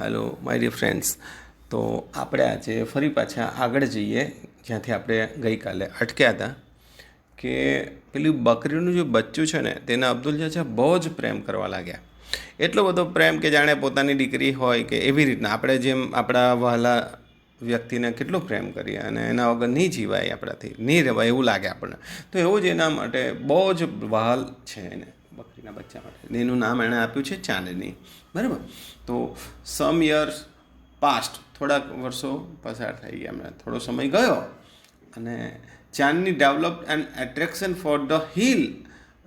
Hello my dear friends. તો આપણે આજે ફરી પાછા આગળ જઈએ જ્યાંથી આપણે ગઈકાલે અટક્યા હતા કે પેલું બકરીનું જે બચ્ચું છે ને તેને અબ્દુલ ચાચા બહુ જ પ્રેમ કરવા લાગ્યા. એટલો બધો પ્રેમ કે જાણે પોતાની દીકરી હોય કે એવી રીતના આપણે જેમ આપણા વહાલા વ્યક્તિને કેટલો પ્રેમ કરીએ અને એના વગર નહીં જીવાય, આપણાથી નહીં રહેવાય એવું લાગે આપણને. તો એવું જ એના માટે બહુ જ વહાલ છે એને બકરીના બચ્ચા માટે. એનું નામ એણે આપ્યું છે ચાંદની. બરાબર. તો સમ યર્સ પાસ્ટ, થોડાક વર્ષો પસાર થઈ ગયા, એમને થોડો સમય ગયો અને Chandni developed and attraction for the hill,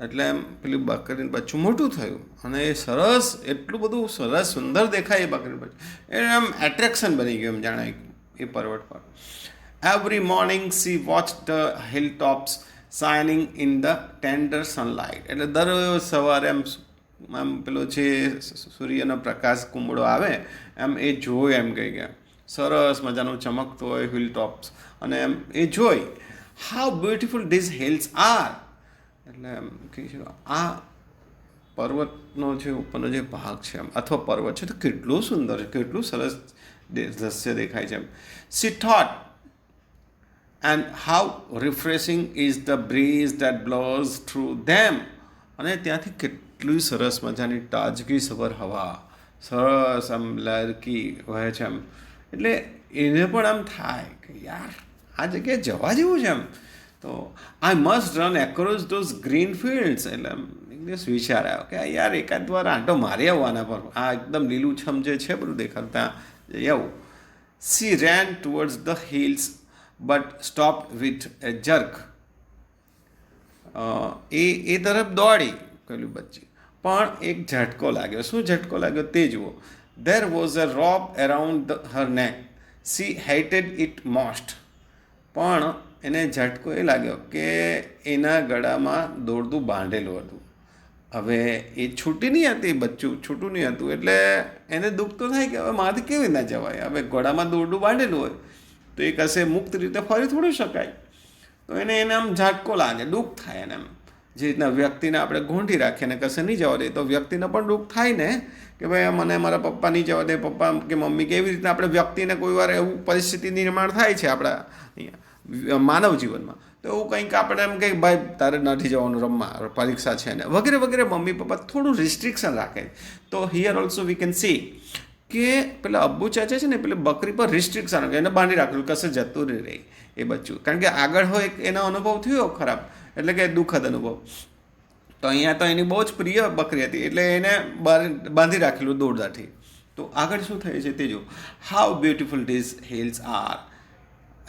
એટલે એમ પેલું બકરીનું બચ્ચું મોટું થયું અને એ સરસ, એટલું બધું સરસ સુંદર દેખાય એ બકરીનું બચ્ચું, એ આમ એટ્રેક્શન બની ગયું એમ જાણે એ પર્વત પર. Every morning C watch the hill tops shining in the tender sunlight, એટલે દર સવારે આમ પેલો જે સૂર્યનો પ્રકાશ કુંબળો આવે એમ એ જોઈ, એમ કહી ગયા સરસ મજાનું ચમકતું હોય હિલ ટોપ્સ, અને એમ એ જોઈ how beautiful these hills are, એટલે એમ કહે છે આ પર્વતનો જે ઉપરનો જે ભાગ છે અથવા પર્વત છે તો કેટલું સુંદર છે, કેટલું સરસ દ્રશ્ય દેખાય છે એમ. She thought and how refreshing is the breeze that blows through them, અને ત્યાંથી કેટલી સરસ મજાની તાજગી સભર હવા સરસ આમ લહેરકી વહે છે એમ. એટલે એને પણ આમ થાય કે યાર આ જગ્યાએ જવા જેવું છે એમ. તો I must run across those green fields, એટલે એક દિવસ વિચાર આવ્યો કે યાર એકાદ વાર આંટો મારી આવવાના પર આ એકદમ લીલુંછમ જે છે બધું દેખાતું ત્યાં જઈ આવું. She ran towards the hills but stop with a jerk, એ તરફ દોડી પેલું બચ્ચી, પણ એક ઝટકો લાગ્યો. શું ઝટકો લાગ્યો તે જુઓ. There was a rope around હર નેક, સી હેટેડ ઇટ મોસ્ટ, પણ એને ઝટકો એ લાગ્યો કે એના ગળામાં દોરડું બાંધેલું હતું. હવે એ છૂટી નહીં હતી, બચ્ચું છૂટું નહીં હતું, એટલે એને દુઃખ તો થાય કે હવે મારાથી કેવી રીતના જવાય, હવે ગળામાં દોરડું બાંધેલું હોય તો એ કશે મુક્ત રીતે ફરી થોડું શકાય. તો એને આમ ઝાટકો લાગે, દુઃખ થાય એને એમ. જે રીતના વ્યક્તિને આપણે ગોંધી રાખીએ ને કશે નહીં જવા દે તો વ્યક્તિને પણ દુઃખ થાય ને કે ભાઈ મને મારા પપ્પા નહીં જવા દે, પપ્પા કે મમ્મી કે એવી રીતના આપણે વ્યક્તિને કોઈ વાર એવું પરિસ્થિતિ નિર્માણ થાય છે આપણા અહીંયા માનવ જીવનમાં. તો એવું કંઈક આપણે એમ કંઈક ભાઈ તારે નથી જવાનું રમવા, પરીક્ષા છે ને વગેરે વગેરે, મમ્મી પપ્પા થોડું રિસ્ટ્રિક્શન રાખે. તો here also we can see કે પેલા અબ્બુ ચાચા છે ને પેલી બકરી પર રિસ્ટ્રિક્શન એને બાંધી રાખેલું, કશે જતું નહીં રહે એ બચ્ચું, કારણ કે આગળ હોય એનો અનુભવ થયો ખરાબ, એટલે કે દુઃખદ અનુભવ. તો અહીંયા તો એની બહુ જ પ્રિય બકરી હતી એટલે એને બાંધી રાખેલું દોરડાથી. તો આગળ શું થાય છે તે જો. How beautiful these hills are,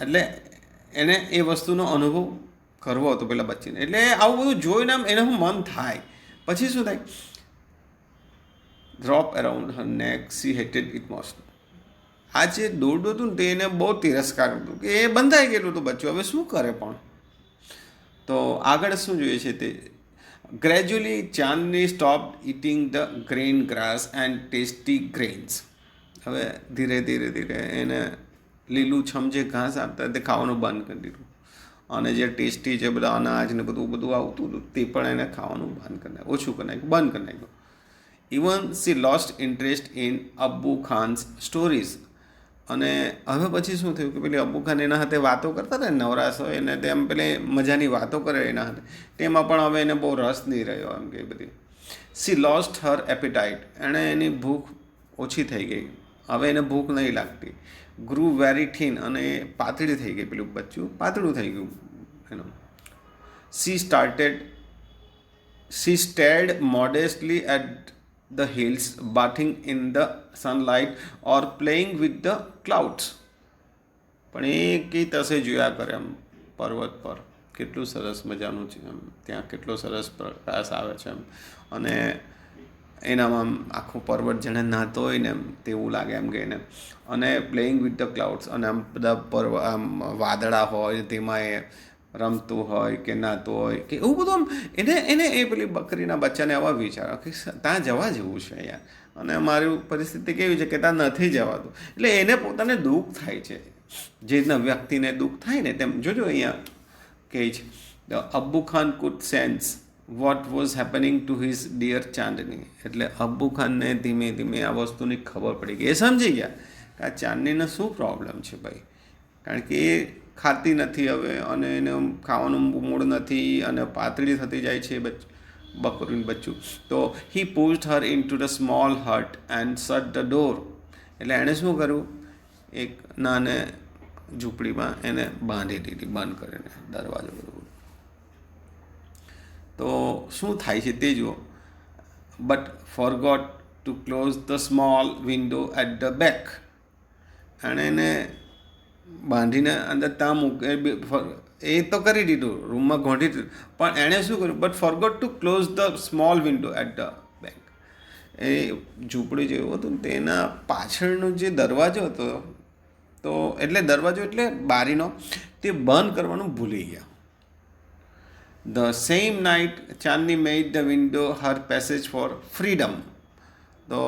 એટલે એને એ વસ્તુનો અનુભવ કરવો હતો પેલા બચ્ચીને. એટલે આવું બધું જોઈને આમ એનું મન થાય. પછી શું થાય, ડ્રોપ અરાઉન્ડ હર નેક સી હેટેડ ઇટ મોસ્ટ, આ જે દોરડું હતું ને તે એને બહુ તિરસ્કાર હતું કે એ બંધાઈ ગયેલું હતું બચ્ચું, હવે શું કરે પણ. તો આગળ શું જોઈએ છે તે. Gradually Chandni stop eating the green grass and tasty grains, હવે ધીરે ધીરે ધીરે એને લીલુંછમ જે ઘાસ આપતા તે ખાવાનું બંધ કરી દીધું, અને જે ટેસ્ટી જે બધા અનાજ ને બધું બધું આવતું હતું તે પણ એને ખાવાનું બંધ કરી નાખ્યું, ઓછું કરી નાખ્યું, બંધ કરી નાખ્યું. Even she lost interest in Abbu Khan's stories, અને હવે પછી શું થયું કે પેલી અબ્બુ ખાન એના હાથે વાતો કરતા હતા ને, નવરાશ હોય એને તેમ પેલી મજાની વાતો કરે એના હાથે, તેમાં પણ હવે એને બહુ રસ નહીં રહ્યો એમ કે બધી. સી લોસ્ટ હર એપિટાઇટ, એણે એની ભૂખ ઓછી થઈ ગઈ, હવે એને ભૂખ નહીં લાગતી. ગ્રુ વેરી થીન, અને પાતળી થઈ ગઈ, પેલું બચ્ચું પાતળું થઈ ગયું એનું. She stayed modestly at the hills, bathing in the sunlight or playing with the clouds, પણ એ કઈ તસે જોયા કરે એમ પર્વત પર કેટલું સરસ મજાનું છે એમ, ત્યાં કેટલો સરસ પ્રકાશ આવે છે એમ, અને એનામાં આમ આખું પર્વત જેને નાતો હોય ને એમ તેવું લાગે એમ કે એને. અને પ્લેઇંગ વિથ ધ ક્લાઉડ્સ, અને આમ બધા આમ વાદળા હોય તેમાં એ રમતું હોય કે નાતું હોય કે એવું બધું આમ એને એ પેલી બકરીના બચ્ચાને આવા વિચારો કે ત્યાં જવા જેવું છે યાર, અને મારી પરિસ્થિતિ કેવી છે કે ત્યાં નથી જવાતું. એટલે એને પોતાને દુઃખ થાય છે, જે રીતના વ્યક્તિને દુઃખ થાય ને તેમ. જોજો અહીંયા કહે છે Abbu Khan could sense what was happening to his dear Chandni. એટલે અબ્બુ ખાનને ધીમે ધીમે આ વસ્તુની ખબર પડી ગઈ. એ સમજી ગયા કે આ ચાંદનીને શું પ્રોબ્લેમ છે ભાઈ, કારણ કે એ ખાતી નથી હવે અને એને ખાવાનું મૂડ નથી અને પાતળી થતી જાય છે બકરીનું બચ્ચું. તો he pushed her into the small hut and shut the door. એટલે એણે શું કર્યું, એક નાને ઝૂંપડીમાં એને બાંધી દીધી, બંધ કરીને દરવાજો બરોબર. તો શું થાય છે તે જુઓ. But forgot to close the small window at the back. એણે એને બાંધીને અંદર ત્યાં મૂકે, એ તો કરી દીધું, રૂમમાં ગોંધી દીધું, પણ એણે શું કર્યું, but forgot to close the small window at the back. એ ઝૂંપડી જેવું હતું તેના પાછળનો જે દરવાજો હતો, તો એટલે દરવાજો એટલે બારીનો, તે બંધ કરવાનું ભૂલી ગયા. The same night, Chandni made the window her passage for freedom. તો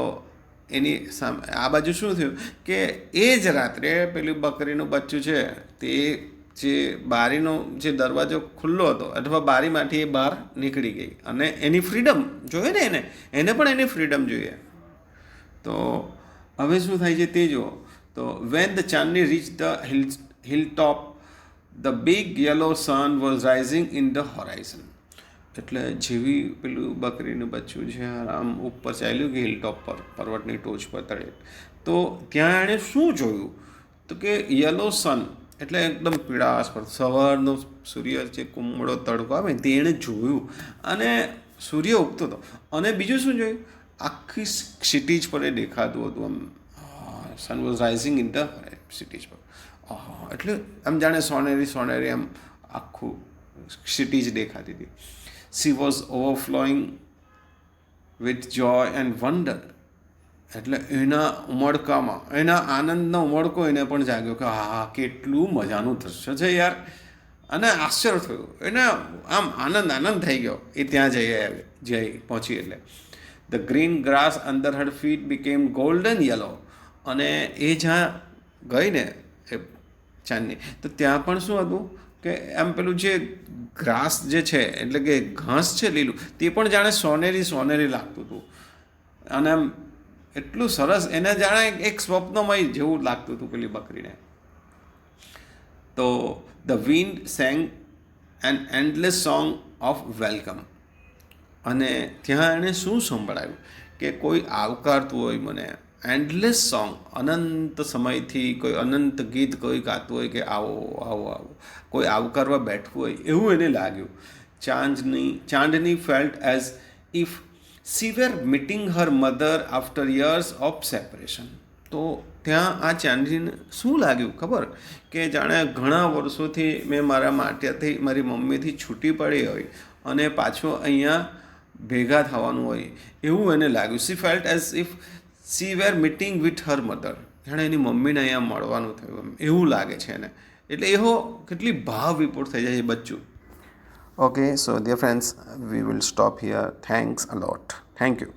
એની સામે આ બાજુ શું થયું કે એ જ રાત્રે પેલું બકરીનું બચ્ચું છે તે જે બારીનો જે દરવાજો ખુલ્લો હતો અથવા બારીમાંથી એ બહાર નીકળી ગઈ અને એની ફ્રીડમ જોઈએ ને, એને પણ એની ફ્રીડમ જોઈએ. તો હવે શું થાય છે તે જુઓ. તો when the Chandni reach the hilltop, the big yellow sun was rising in the horizon. એટલે જેવી પેલું બકરીનું બચ્ચું છે આમ ઉપર ચાલ્યું કે હિલટોપ પર, પર્વતની ટોચ પર તળે, તો ત્યાં એણે શું જોયું તો કે યલો સન એટલે એકદમ પીળાશ પર સવારનો સૂર્ય જે કુમળો તડકો આવે તે એણે જોયું અને સૂર્ય ઉગતો હતો. અને બીજું શું જોયું, આખી ક્ષિતિજ પર એ દેખાતું હતું, આમ સન વોઝ રાઇઝિંગ ઇન ધ ક્ષિતિજ પર. એટલે આમ જાણે સોનેરી આમ આખું ક્ષિતિજ દેખાતી હતી. She was overflowing with Joy and wonder. એટલે એના ઉમળકામાં, એના આનંદનો ઉમળકો એને પણ જાગ્યો કે હા કેટલું મજાનું દૃશ્ય છે યાર, અને આશ્ચર્ય થયું એને, આમ આનંદ થઈ ગયો એ ત્યાં જઈ પહોંચી. એટલે the green grass under her feet became golden yellow. અને એ જ્યાં ગઈ ને એ ચાંદની, તો ત્યાં પણ શું હતું કે આમ પેલું જે ગ્રાસ જે છે એટલે કે ઘાસ છે લીલું, તે પણ જાણે સોનેરી લાગતું હતું અને આમ એટલું સરસ, એને જાણે એક સ્વપ્નમય જેવું લાગતું હતું પેલી બકરીને. તો the wind sang an endless song of welcome. અને ત્યાં એણે શું સંભળાયું કે કોઈ આવકારતું હોય મને, એન્ડલેસ સોંગ, અનંત સમયથી કોઈ અનંત ગીત કોઈ ગાતું હોય કે આવો આવો આવો, કોઈ આવકારવા બેઠવું હોય એવું એને લાગ્યું. Chandni felt as if she were meeting her mother after years of separation. તો ત્યાં આ ચાંદનીને શું લાગ્યું ખબર, કે જાણે ઘણા વર્ષોથી મેં મારી મમ્મીથી છૂટી પડી હોય અને પાછો અહીંયા ભેગા થવાનું હોય એવું એને લાગ્યું. She felt as if she were meeting with her mother. જાણે એની મમ્મીને અહીંયા મળવાનું થયું એવું લાગે છે એને. એટલે એવો કેટલી ભાવ વિપુર થઈ જાય છે બચ્ચું. Okay, so dear friends, we will stop here. Thanks a lot. Thank you.